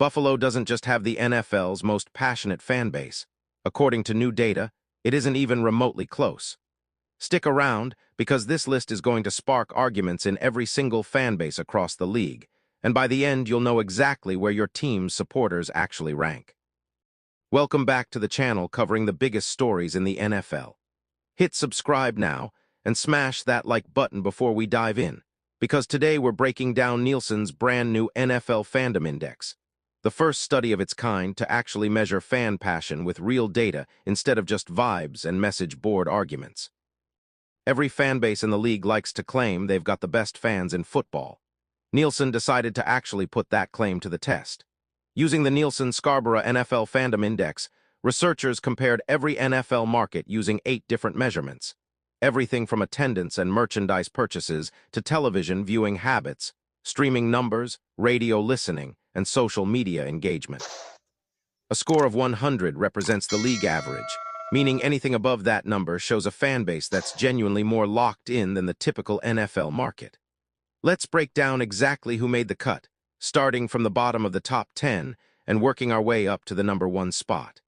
Buffalo doesn't just have the NFL's most passionate fan base. According to new data, it isn't even remotely close. Stick around, because this list is going to spark arguments in every single fan base across the league, and by the end you'll know exactly where your team's supporters actually rank. Welcome back to the channel covering the biggest stories in the NFL. Hit subscribe now, and smash that like button before we dive in, because today we're breaking down Nielsen's brand new NFL Fandom Index, the first study of its kind to actually measure fan passion with real data instead of just vibes and message board arguments. Every fan base in the league likes to claim they've got the best fans in football. Nielsen decided to actually put that claim to the test. Using the Nielsen Scarborough NFL Fandom Index, researchers compared every NFL market using 8 different measurements. Everything from attendance and merchandise purchases to television viewing habits, streaming numbers, radio listening, and social media engagement. A score of 100 represents the league average, meaning anything above that number shows a fan base that's genuinely more locked in than the typical NFL market. Let's break down exactly who made the cut, starting from the bottom of the top 10 and working our way up to the number 1 spot.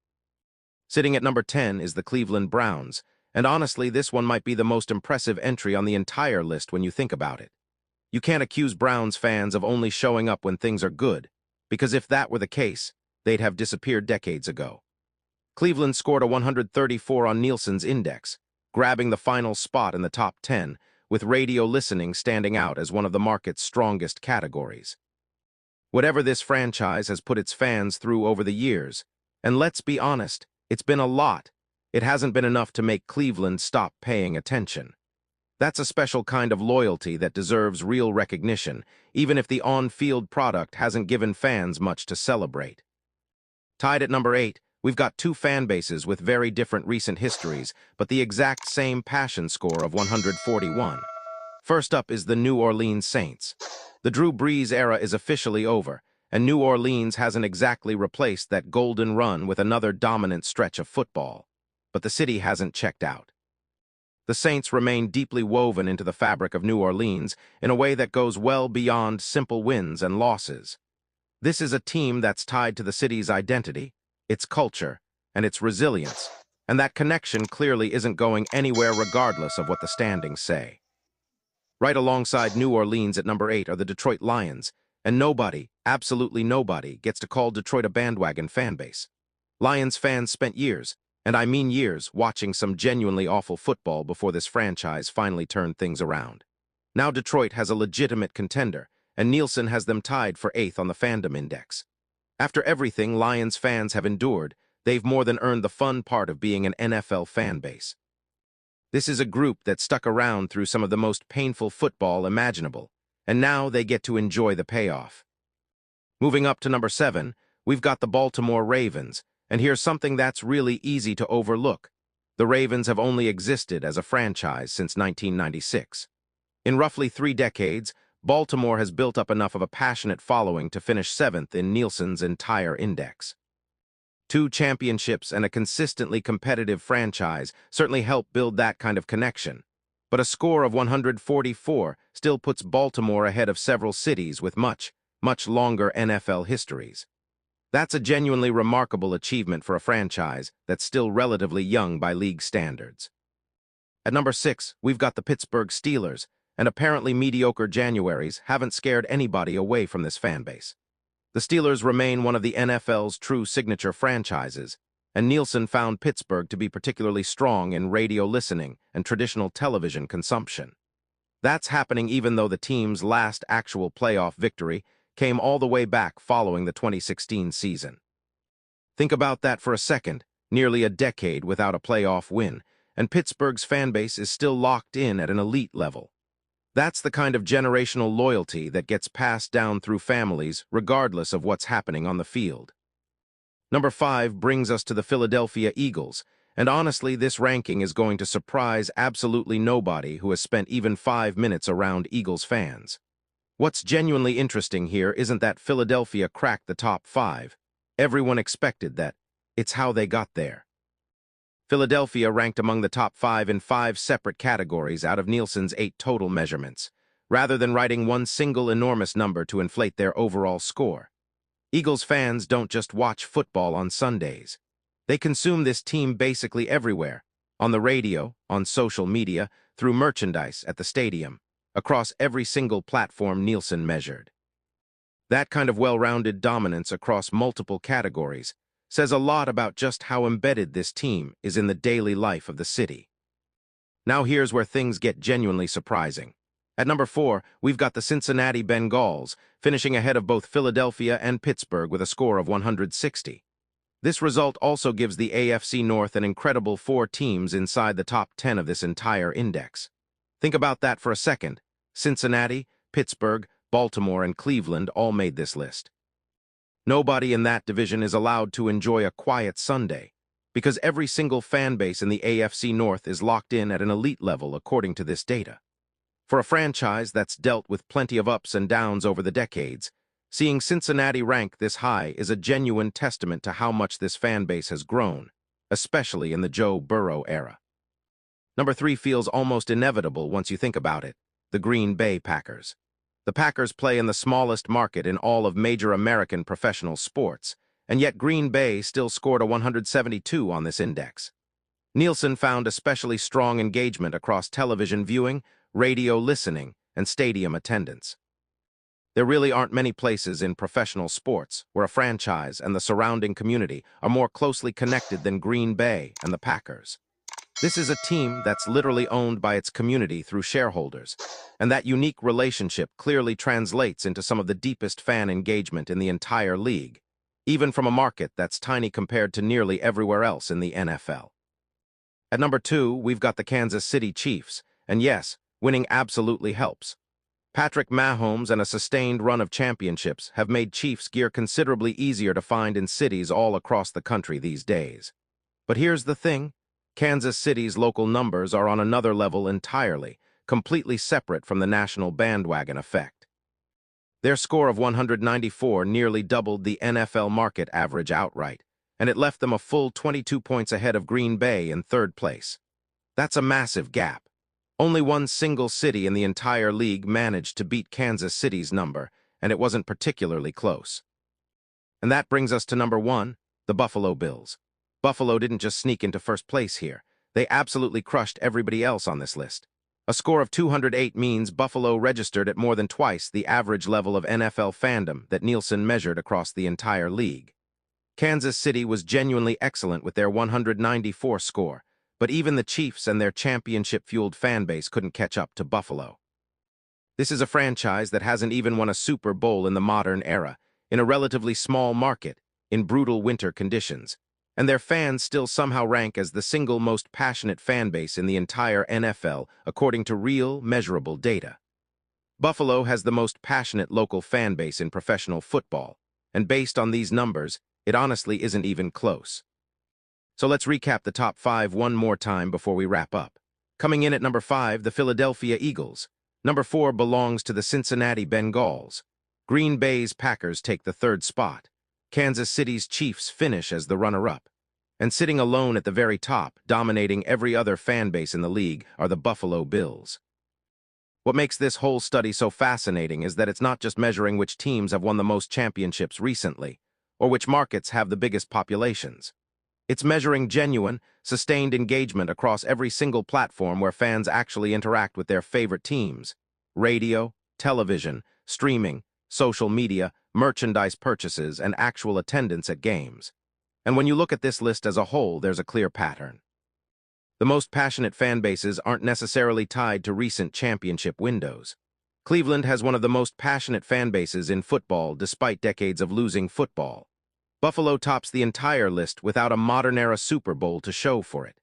Sitting at number 10 is the Cleveland Browns, and honestly, this one might be the most impressive entry on the entire list when you think about it. You can't accuse Browns fans of only showing up when things are good, because if that were the case, they'd have disappeared decades ago. Cleveland scored a 134 on Nielsen's index, grabbing the final spot in the top 10, with radio listening standing out as one of the market's strongest categories. Whatever this franchise has put its fans through over the years, and let's be honest, it's been a lot, it hasn't been enough to make Cleveland stop paying attention. That's a special kind of loyalty that deserves real recognition, even if the on-field product hasn't given fans much to celebrate. Tied at number 8, we've got 2 fan bases with very different recent histories, but the exact same passion score of 141. First up is the New Orleans Saints. The Drew Brees era is officially over, and New Orleans hasn't exactly replaced that golden run with another dominant stretch of football. But the city hasn't checked out. The Saints remain deeply woven into the fabric of New Orleans in a way that goes well beyond simple wins and losses. This is a team that's tied to the city's identity, its culture, and its resilience, and that connection clearly isn't going anywhere regardless of what the standings say. Right alongside New Orleans at number 8 are the Detroit Lions, and nobody, absolutely nobody, gets to call Detroit a bandwagon fan base. Lions fans spent years, and I mean years, watching some genuinely awful football before this franchise finally turned things around. Now Detroit has a legitimate contender, and Nielsen has them tied for 8th on the Fandom Index. After everything Lions fans have endured, they've more than earned the fun part of being an NFL fan base. This is a group that stuck around through some of the most painful football imaginable, and now they get to enjoy the payoff. Moving up to number 7, we've got the Baltimore Ravens, and here's something that's really easy to overlook. The Ravens have only existed as a franchise since 1996. In roughly 3 decades, Baltimore has built up enough of a passionate following to finish 7th in Nielsen's entire index. 2 championships and a consistently competitive franchise certainly help build that kind of connection, but a score of 144 still puts Baltimore ahead of several cities with much, much longer NFL histories. That's a genuinely remarkable achievement for a franchise that's still relatively young by league standards. At number 6, we've got the Pittsburgh Steelers, and apparently mediocre Januaries haven't scared anybody away from this fan base. The Steelers remain one of the NFL's true signature franchises, and Nielsen found Pittsburgh to be particularly strong in radio listening and traditional television consumption. That's happening even though the team's last actual playoff victory came all the way back following the 2016 season. Think about that for a second, nearly a decade without a playoff win, and Pittsburgh's fan base is still locked in at an elite level. That's the kind of generational loyalty that gets passed down through families regardless of what's happening on the field. Number 5 brings us to the Philadelphia Eagles, and honestly, this ranking is going to surprise absolutely nobody who has spent even 5 minutes around Eagles fans. What's genuinely interesting here isn't that Philadelphia cracked the top 5. Everyone expected that. It's how they got there. Philadelphia ranked among the top 5 in 5 separate categories out of Nielsen's 8 total measurements, rather than writing one single enormous number to inflate their overall score. Eagles fans don't just watch football on Sundays. They consume this team basically everywhere, on the radio, on social media, through merchandise at the stadium, across every single platform Nielsen measured. That kind of well-rounded dominance across multiple categories says a lot about just how embedded this team is in the daily life of the city. Now here's where things get genuinely surprising. At number 4, we've got the Cincinnati Bengals, finishing ahead of both Philadelphia and Pittsburgh with a score of 160. This result also gives the AFC North an incredible 4 teams inside the top 10 of this entire index. Think about that for a second. Cincinnati, Pittsburgh, Baltimore, and Cleveland all made this list. Nobody in that division is allowed to enjoy a quiet Sunday, because every single fan base in the AFC North is locked in at an elite level according to this data. For a franchise that's dealt with plenty of ups and downs over the decades, seeing Cincinnati rank this high is a genuine testament to how much this fan base has grown, especially in the Joe Burrow era. Number 3 feels almost inevitable once you think about it: the Green Bay Packers. The Packers play in the smallest market in all of major American professional sports, and yet Green Bay still scored a 172 on this index. Nielsen found especially strong engagement across television viewing, radio listening, and stadium attendance. There really aren't many places in professional sports where a franchise and the surrounding community are more closely connected than Green Bay and the Packers. This is a team that's literally owned by its community through shareholders, and that unique relationship clearly translates into some of the deepest fan engagement in the entire league, even from a market that's tiny compared to nearly everywhere else in the NFL. At number 2, we've got the Kansas City Chiefs, and yes, winning absolutely helps. Patrick Mahomes and a sustained run of championships have made Chiefs gear considerably easier to find in cities all across the country these days. But here's the thing: Kansas City's local numbers are on another level entirely, completely separate from the national bandwagon effect. Their score of 194 nearly doubled the NFL market average outright, and it left them a full 22 points ahead of Green Bay in 3rd place. That's a massive gap. Only one single city in the entire league managed to beat Kansas City's number, and it wasn't particularly close. And that brings us to number 1, the Buffalo Bills. Buffalo didn't just sneak into 1st place here. They absolutely crushed everybody else on this list. A score of 208 means Buffalo registered at more than twice the average level of NFL fandom that Nielsen measured across the entire league. Kansas City was genuinely excellent with their 194 score, but even the Chiefs and their championship-fueled fanbase couldn't catch up to Buffalo. This is a franchise that hasn't even won a Super Bowl in the modern era, in a relatively small market, in brutal winter conditions, and their fans still somehow rank as the single most passionate fanbase in the entire NFL, according to real, measurable data. Buffalo has the most passionate local fanbase in professional football, and based on these numbers, it honestly isn't even close. So let's recap the top 5 one more time before we wrap up. Coming in at number 5, the Philadelphia Eagles. Number 4 belongs to the Cincinnati Bengals. Green Bay's Packers take the 3rd spot. Kansas City's Chiefs finish as the runner-up. And sitting alone at the very top, dominating every other fan base in the league, are the Buffalo Bills. What makes this whole study so fascinating is that it's not just measuring which teams have won the most championships recently, or which markets have the biggest populations. It's measuring genuine, sustained engagement across every single platform where fans actually interact with their favorite teams: radio, television, streaming, social media, merchandise purchases, and actual attendance at games. And when you look at this list as a whole, there's a clear pattern. The most passionate fan bases aren't necessarily tied to recent championship windows. Cleveland has one of the most passionate fan bases in football despite decades of losing football. Buffalo tops the entire list without a modern-era Super Bowl to show for it.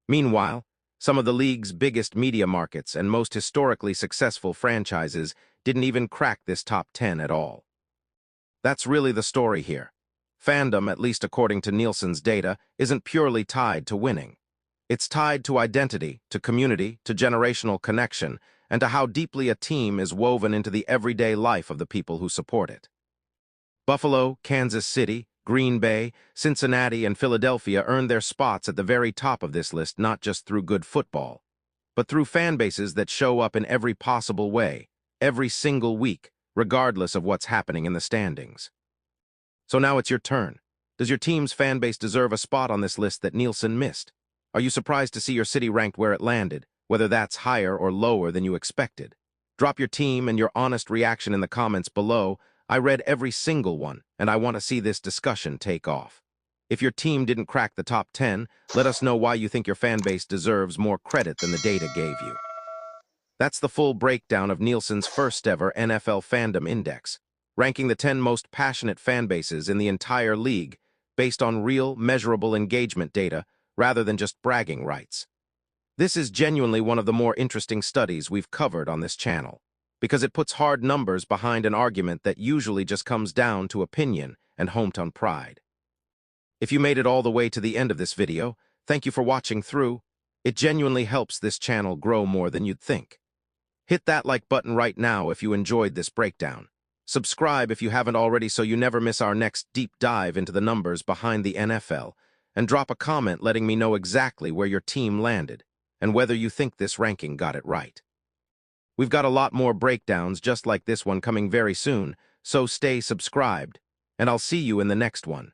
Meanwhile, some of the league's biggest media markets and most historically successful franchises didn't even crack this top 10 at all. That's really the story here. Fandom, at least according to Nielsen's data, isn't purely tied to winning. It's tied to identity, to community, to generational connection, and to how deeply a team is woven into the everyday life of the people who support it. Buffalo, Kansas City, Green Bay, Cincinnati, and Philadelphia earned their spots at the very top of this list not just through good football, but through fan bases that show up in every possible way, every single week, regardless of what's happening in the standings. So now it's your turn. Does your team's fan base deserve a spot on this list that Nielsen missed? Are you surprised to see your city ranked where it landed, whether that's higher or lower than you expected? Drop your team and your honest reaction in the comments below. I read every single one, and I want to see this discussion take off. If your team didn't crack the top 10, let us know why you think your fan base deserves more credit than the data gave you. That's the full breakdown of Nielsen's first-ever NFL Fandom Index, ranking the 10 most passionate fan bases in the entire league based on real, measurable engagement data rather than just bragging rights. This is genuinely one of the more interesting studies we've covered on this channel, because it puts hard numbers behind an argument that usually just comes down to opinion and hometown pride. If you made it all the way to the end of this video, thank you for watching through. It genuinely helps this channel grow more than you'd think. Hit that like button right now if you enjoyed this breakdown. Subscribe if you haven't already so you never miss our next deep dive into the numbers behind the NFL, and drop a comment letting me know exactly where your team landed and whether you think this ranking got it right. We've got a lot more breakdowns just like this one coming very soon, so stay subscribed, and I'll see you in the next one.